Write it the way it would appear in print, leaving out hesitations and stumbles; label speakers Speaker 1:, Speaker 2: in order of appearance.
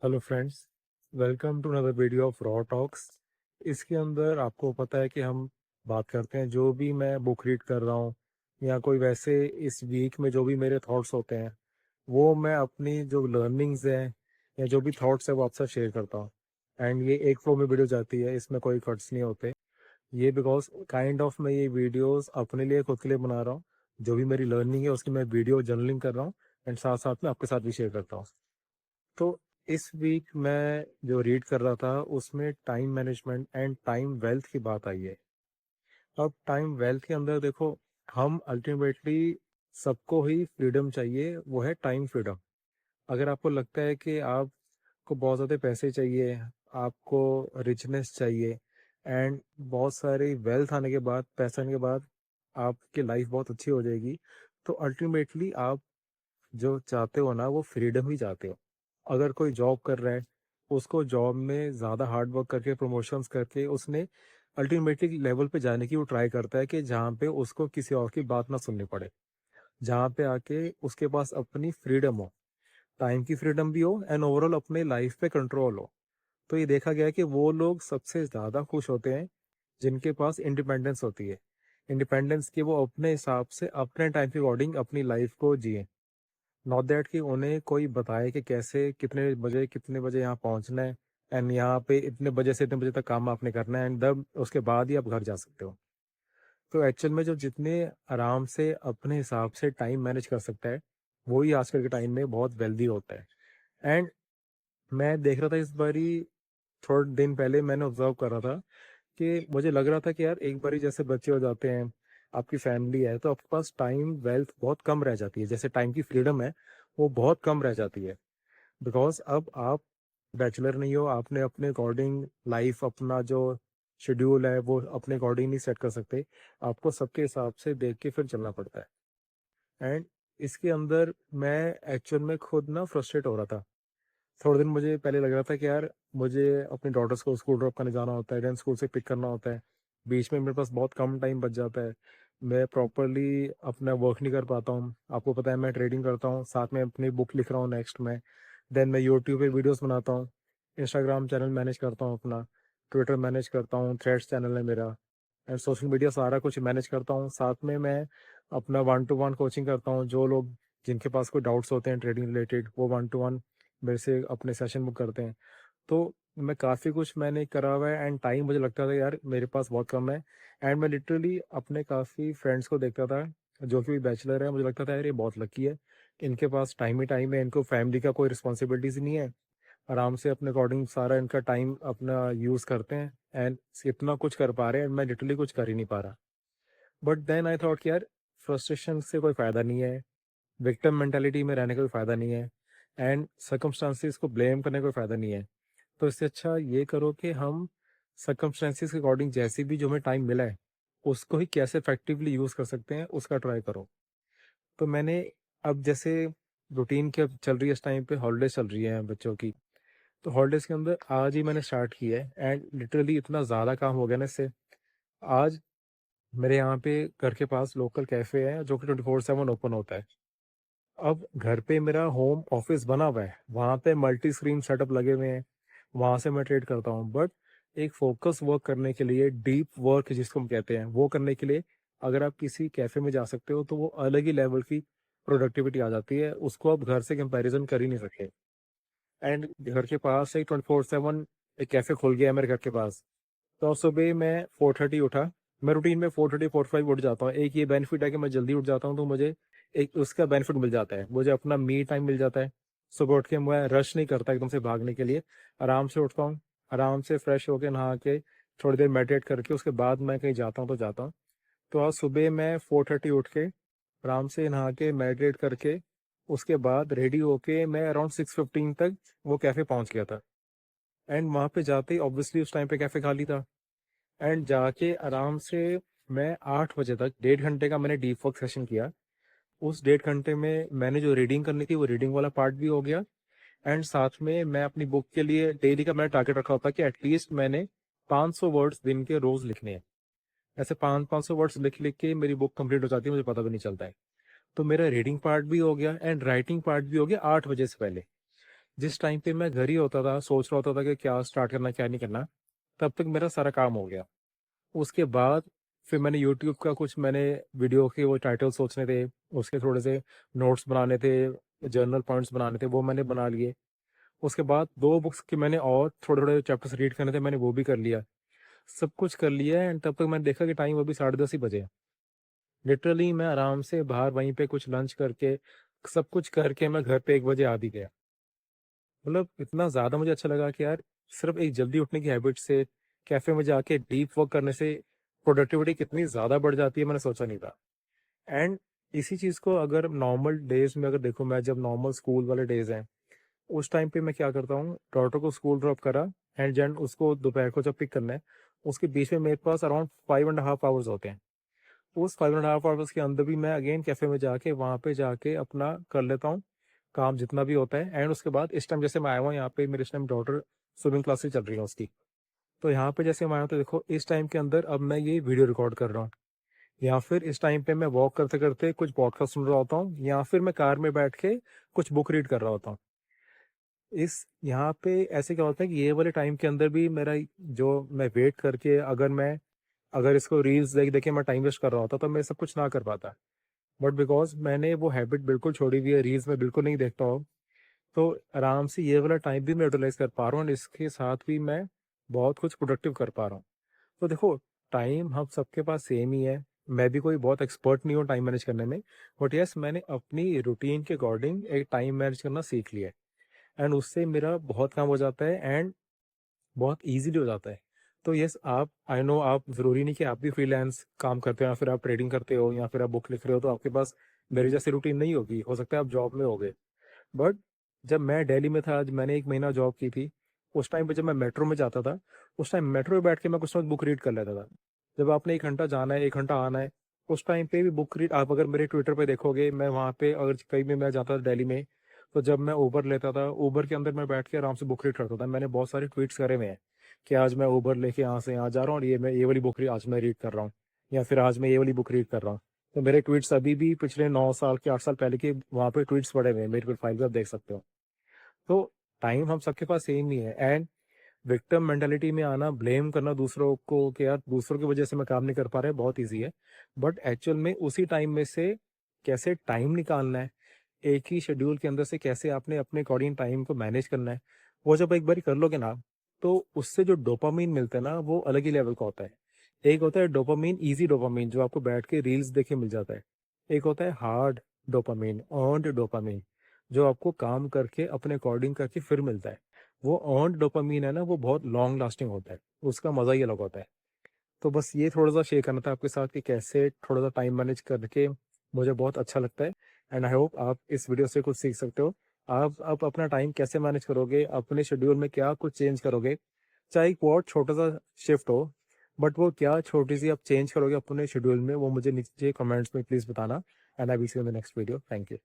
Speaker 1: Hello friends, welcome to another video of raw talks. इसके अंदर आपको पता है कि हम बात करते हैं जो भी मैं बुक रीड कर रहा हूँ या कोई वैसे इस वीक में जो भी मेरे थॉट्स होते हैं वो मैं अपनी जो लर्निंग्स हैं या जो भी थॉट्स है वो आपसे शेयर करता हूँ। एंड ये एक फ्लो में वीडियो जाती है, इसमें कोई कट्स नहीं होते। ये बिकॉज काइंड ऑफ मैं ये वीडियोस अपने लिए खुद के लिए बना रहा हूँ। जो भी मेरी लर्निंग है उसकी मैं वीडियो जर्नलिंग कर रहा हूँ एंड साथ साथ में आपके साथ भी शेयर करता हूँ। तो इस वीक मैं जो रीड कर रहा था उसमें time management and time wealth की बात आई है। अब टाइम वेल्थ के अंदर देखो, हम अल्टीमेटली सबको ही फ्रीडम चाहिए, वो है टाइम फ्रीडम। अगर आपको लगता है कि आपको बहुत ज़्यादा पैसे चाहिए, आपको रिचनेस चाहिए एंड बहुत सारी वेल्थ आने के बाद, पैसा आने के बाद आपकी लाइफ बहुत अच्छी हो जाएगी, तो अल्टीमेटली आप जो चाहते हो ना वो फ्रीडम ही चाहते हो। अगर कोई जॉब कर रहा है, उसको जॉब में ज़्यादा हार्ड वर्क करके प्रमोशंस करके उसने अल्टीमेटली लेवल पे जाने की वो ट्राई करता है कि जहाँ पे उसको किसी और की बात ना सुननी पड़े, जहाँ पे आके उसके पास अपनी फ्रीडम हो, टाइम की फ्रीडम भी हो एंड ओवरऑल अपने लाइफ पे कंट्रोल हो। तो ये देखा गया है कि वो लोग सबसे ज़्यादा खुश होते हैं जिनके पास इंडिपेंडेंस होती है। इंडिपेंडेंस की वो अपने हिसाब से अपने टाइम के अकॉर्डिंग अपनी लाइफ को जिए, नॉट दैट कि उन्हें कोई बताए कि कैसे कितने बजे यहाँ पहुँचना है एंड यहाँ पे इतने बजे से इतने बजे तक काम आपने करना है एंड तब उसके बाद ही आप घर जा सकते हो। तो एक्चुअल में जो जितने आराम से अपने हिसाब से टाइम मैनेज कर सकता है वही आजकल के टाइम में बहुत वेल्दी होता है। एंड मैं देख रहा था इस बारी, थोड़े दिन पहले मैंने ऑब्जर्व कर रहा था कि मुझे लग रहा था कि यार एक बारी जैसे बच्चे हो जाते हैं, आपकी फैमिली है, तो आपके पास टाइम वेल्थ बहुत कम रह जाती है, जैसे टाइम की फ्रीडम है वो बहुत कम रह जाती है। बिकॉज अब आप बैचलर नहीं हो, आपने अपने अकॉर्डिंग लाइफ, अपना जो शेड्यूल है वो अपने अकॉर्डिंग नहीं सेट कर सकते, आपको सबके हिसाब से देख के फिर चलना पड़ता है। एंड इसके अंदर मैं एक्चुअल में खुद ना फ्रस्ट्रेट हो रहा था। थोड़े दिन मुझे पहले लग रहा था कि यार मुझे अपनी डॉटर्स को स्कूल ड्रॉप करने जाना होता है, देन स्कूल से पिक करना होता है, बीच में मेरे पास बहुत कम टाइम बच जाता है, मैं प्रॉपरली अपना वर्क नहीं कर पाता हूँ। आपको पता है मैं ट्रेडिंग करता हूँ, साथ में अपनी बुक लिख रहा हूँ नेक्स्ट में, देन मैं यूट्यूब पे वीडियोस बनाता हूँ, इंस्टाग्राम चैनल मैनेज करता हूँ अपना, ट्विटर मैनेज करता हूँ, थ्रेड्स चैनल है मेरा एंड सोशल मीडिया सारा कुछ मैनेज करता हूँ। साथ में मैं अपना 1-to-1 कोचिंग करता हूँ, जो लोग जिनके पास कोई डाउट्स होते हैं ट्रेडिंग रिलेटेड वो 1-to-1 मेरे से अपने सेशन बुक करते हैं। तो मैं काफ़ी कुछ मैंने करा हुआ है एंड टाइम मुझे लगता था यार मेरे पास बहुत कम है। एंड मैं लिटरली अपने काफ़ी फ्रेंड्स को देखता था जो कि बैचलर है, मुझे लगता था यार ये बहुत लकी है, इनके पास टाइम ही टाइम है, इनको फैमिली का कोई रिस्पॉन्सिबिलिटीज नहीं है, आराम से अपने अकॉर्डिंग सारा इनका टाइम अपना यूज़ करते हैं एंड इतना कुछ कर पा रहे हैं, मैं लिटरली कुछ कर ही नहीं पा रहा। बट देन आई थॉट कि यार फ्रस्ट्रेशन से कोई फ़ायदा नहीं है, विक्टिम मेंटालिटी में रहने का कोई फ़ायदा नहीं है एंड सर्कमस्टांसिस को ब्लेम करने का कोई फ़ायदा नहीं है। तो इससे अच्छा ये करो कि हम सर्कमस्टेंसेस के अकॉर्डिंग जैसे भी जो हमें टाइम मिला है उसको ही कैसे इफेक्टिवली यूज़ कर सकते हैं उसका ट्राई करो। तो मैंने अब जैसे रूटीन की अब चल रही है, इस टाइम पे हॉलीडेज चल रही है बच्चों की, तो हॉलीडेज के अंदर आज ही मैंने स्टार्ट की है एंड लिटरली इतना ज़्यादा काम हो गया ना इससे। आज मेरे यहाँ पे घर के पास लोकल कैफ़े है जो कि 24/7 ओपन होता है। अब घर पे मेरा होम ऑफिस बना हुआ है, वहाँ पे मल्टी स्क्रीन सेटअप लगे हुए हैं, वहाँ से मैं ट्रेड करता हूँ। बट एक फोकस वर्क करने के लिए, डीप वर्क जिसको हम कहते हैं, वो करने के लिए अगर आप किसी कैफ़े में जा सकते हो तो वो अलग ही लेवल की प्रोडक्टिविटी आ जाती है, उसको आप घर से कंपैरिजन कर ही नहीं सकते। एंड घर के पास एक 24/7 एक कैफ़े खुल गया है मेरे घर के पास। तो सुबह मैं 4:30 उठा, मैं रूटीन में 4:30 4:45 उठ जाता हूँ। एक ये बेनिफिट है कि मैं जल्दी उठ जाता हूँ तो मुझे एक उसका बेनिफिट मिल जाता है, मुझे अपना मी टाइम मिल जाता है। सुबह उठ के मैं रश नहीं करता एकदम से भागने के लिए, आराम से उठता हूँ, आराम से फ्रेश होके नहा के थोड़ी देर मेडिटेट करके उसके बाद मैं कहीं जाता हूँ तो जाता हूँ। तो आज सुबह मैं 4:30 उठ के आराम से नहा के मेडिटेट करके उसके बाद रेडी होके मैं अराउंड 6:15 तक वो कैफ़े पहुँच गया था। एंड वहाँ पे जाते ही ऑब्वियसली उस टाइम पे कैफ़े खाली था एंड जाके आराम से मैं 8 बजे तक 1.5 घंटे का मैंने डीप वर्क सेशन किया। उस 1.5 घंटे में मैंने जो रीडिंग करनी थी वो रीडिंग वाला पार्ट भी हो गया एंड साथ में मैं अपनी बुक के लिए डेली का मैंने टारगेट रखा होता कि एटलीस्ट मैंने 500 वर्ड्स दिन के रोज लिखने हैं। ऐसे 500 वर्ड्स लिख लिख के मेरी बुक कंप्लीट हो जाती है, मुझे पता भी नहीं चलता है। तो मेरा रीडिंग पार्ट भी हो गया एंड राइटिंग पार्ट भी हो गया 8 बजे से पहले। जिस टाइम पे मैं घर ही होता था, सोच रहा होता था कि क्या स्टार्ट करना, क्या नहीं करना, तब तक मेरा सारा काम हो गया। उसके बाद फिर मैंने यूट्यूब का कुछ मैंने वीडियो के वो टाइटल सोचने थे, उसके थोड़े से नोट्स बनाने थे, जर्नल पॉइंट्स बनाने थे, वो मैंने बना लिए। उसके बाद 2 बुक्स के मैंने और थोड़े-थोड़े चैप्टर्स रीड करने थे, मैंने वो भी कर लिया। सब कुछ कर लिया एंड तब तक मैंने देखा कि टाइम अभी 10:30 ही बजे है। लिटरली मैं आराम से बाहर वहीं पे कुछ लंच करके, सब कुछ करके मैं घर पे 1 बजे आ भी गया। मतलब इतना ज़्यादा मुझे अच्छा लगा कि यार सिर्फ़ एक जल्दी उठने की हैबिट से, कैफ़े में जाके डीप वर्क करने से प्रोडक्टिविटी कितनी ज़्यादा बढ़ जाती है, मैंने सोचा नहीं था। एंड इसी चीज़ को अगर नॉर्मल डेज़ में अगर देखूँ, मैं जब नॉर्मल स्कूल वाले डेज़ हैं, उस टाइम पे मैं क्या करता हूँ, डॉटर को स्कूल ड्रॉप करा एंड देन उसको दोपहर को जब पिक करना है, उसके बीच में मेरे पास अराउंड 5 एंड हाफ आवर्स होते हैं। उस 5 एंड हाफ आवर्स के अंदर भी मैं अगेन कैफ़े में जाके वहाँ पे जाके अपना कर लेता हूँ, काम जितना भी होता है। एंड उसके बाद इस टाइम जैसे मैं आया हुआ यहाँ पे, मेरे इस टाइम डॉटर स्विमिंग क्लासेस चल रही है उसकी। तो यहाँ पे जैसे मैं आया हूँ तो देखो इस टाइम के अंदर अब मैं ये वीडियो रिकॉर्ड कर रहा हूँ, या फिर इस टाइम पे मैं वॉक करते-करते कुछ पॉडकास्ट सुन रहा होता हूँ, या फिर मैं कार में बैठ के कुछ बुक रीड कर रहा होता हूँ। इस यहाँ पे ऐसे क्या होता है कि ये वाले टाइम के अंदर भी मेरा जो मैं वेट करके अगर इसको रील्स देख-देख के मैं टाइम वेस्ट कर रहा होता तो मैं सब कुछ ना कर पाता। बट बिकॉज़ मैंने वो हैबिट बिल्कुल छोड़ी हुई है, रील्स मैं बिल्कुल नहीं देखता हूँ, तो आराम से ये वाला टाइम भी मैं यूटिलाइज़ कर पा रहा हूँ, और इसके साथ भी मैं बहुत कुछ प्रोडक्टिव कर पा रहा हूँ। तो देखो, टाइम हम सबके पास सेम ही है। मैं भी कोई बहुत एक्सपर्ट नहीं हूँ टाइम मैनेज करने में, बट येस मैंने अपनी रूटीन के अकॉर्डिंग एक टाइम मैनेज करना सीख लिया है, एंड उससे मेरा बहुत काम हो जाता है एंड बहुत ईज़िली हो जाता है। तो येस, आप आई नो आप ज़रूरी नहीं कि आप भी फ्रीलांस काम करते हो, या फिर आप ट्रेडिंग करते हो, या फिर आप बुक लिख रहे हो, तो आपके पास मेरे जैसी रूटीन नहीं होगी। हो सकता है आप जॉब में होगे। बट जब मैं दिल्ली में था, आज मैंने 1 महीना जॉब की थी, उस टाइम पे जब मैं मेट्रो में जाता था, उस टाइम मेट्रो में बैठ के मैं कुछ ना कुछ बुक रीड कर लेता था। जब आपने 1 घंटा जाना है, 1 घंटा आना है, उस टाइम पे भी बुक रीड आप अगर मेरे ट्विटर पे देखोगे, मैं वहाँ पे अगर कहीं भी मैं जाता था दिल्ली में, तो जब मैं उबर लेता था, उबर के अंदर मैं बैठ के आराम से बुक रीड करता था। मैंने बहुत सारे ट्वीट्स करे हुए हैं कि आज मैं उबर लेके यहाँ से यहाँ जा रहा हूँ, और ये वाली बुक री आज मैं रीड कर रहा हूँ, या फिर आज मैं ये वाली बुक रीड कर रहा हूँ। तो मेरे ट्वीट्स अभी भी पिछले 9 साल के 8 साल पहले के वहाँ पे ट्वीट्स पड़े हुए हैं, मेरी प्रोफाइल पे आप देख सकते हो। तो टाइम हम सबके पास सेम ही है, एंड विक्टिम मेंटालिटी में आना, ब्लेम करना दूसरों को कि यार दूसरों की वजह से मैं काम नहीं कर पा रहा है, बहुत ईज़ी है। बट एक्चुअल में उसी टाइम में से कैसे टाइम निकालना है, एक ही शेड्यूल के अंदर से कैसे आपने अपने अकॉर्डिंग टाइम को मैनेज करना है, वो जब एक बारी कर लोगे ना, तो उससे जो डोपामाइन मिलता है ना, वो अलग ही लेवल का होता है। एक होता है डोपामाइन, ईज़ी डोपामाइन जो आपको बैठ के रील्स देख के मिल जाता है। एक होता है हार्ड डोपामाइन, अर्न्ड डोपामाइन, जो आपको काम करके अपने अकॉर्डिंग करके फिर मिलता है। वो अर्न्ड डोपामाइन है ना, वो बहुत लॉन्ग लास्टिंग होता है, उसका मज़ा ही अलग होता है। तो बस ये थोड़ा-सा शेयर करना था आपके साथ कि कैसे थोड़ा-सा टाइम मैनेज करके मुझे बहुत अच्छा लगता है, एंड आई होप आप इस वीडियो से कुछ सीख सकते हो। आप अपना टाइम कैसे मैनेज करोगे, अपने शेड्यूल में क्या कुछ चेंज करोगे, चाहे एक बहुत छोटा-सा शिफ्ट हो, बट वो क्या छोटी-सी आप चेंज करोगे अपने शेड्यूल में, वो मुझे नीचे कमेंट्स में प्लीज़ बताना, and I will see you in the next video. Thank you.